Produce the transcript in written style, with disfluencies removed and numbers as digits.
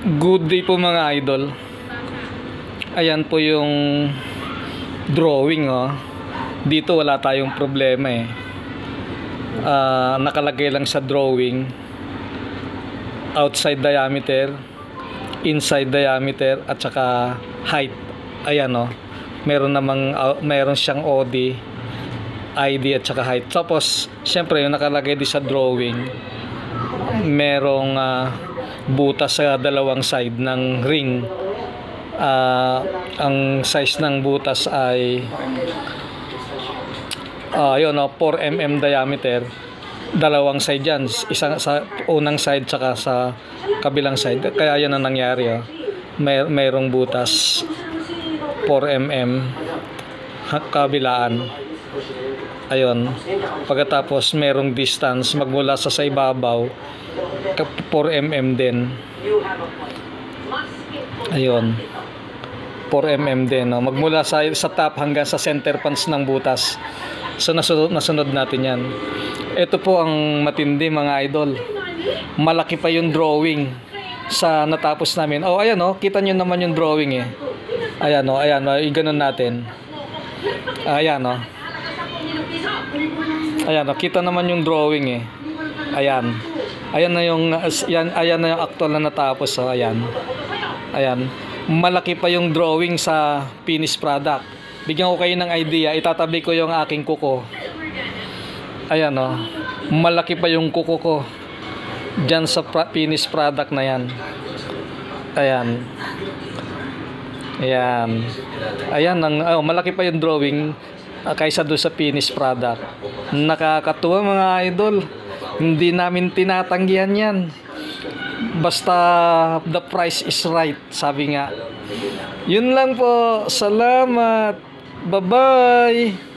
Good day po mga idol. Ayan po yung drawing Dito wala tayong problema nakalagay lang sa drawing outside diameter, inside diameter at saka height. Ayan meron siyang OD, ID at saka height. Tapos syempre yung nakalagay din sa drawing, merong butas sa dalawang side ng ring. Ang size ng butas ay 4 mm diameter. Dalawang side yan, isang sa unang side tsaka sa kabilang side. Kaya yan ang nangyari. Mayroong butas 4 mm kabilaan. Ayun. Pagkatapos merong distance magmula sa ibabaw 4 mm din. Ayun. 4 mm din. Magmula sa top hanggang sa center punch ng butas. So nasunod natin yan. Ito po ang matindi mga idol. Malaki pa yung drawing sa natapos namin. Ayan kita nyo naman yung drawing Ayan ganun natin. Ayan kita naman yung drawing Ayan na yung actual na natapos. Ayan, malaki pa yung drawing sa finished product. Bigyan ko kayo ng idea, itatabi ko yung aking kuko. Ayan malaki pa yung kuko ko dyan sa finished product na yan. Ayan malaki pa yung drawing kaysa doon sa finished product. Nakakatuwa mga idol. Hindi namin tinatanggihan yan. Basta the price is right, sabi nga. Yun lang po. Salamat. Bye-bye.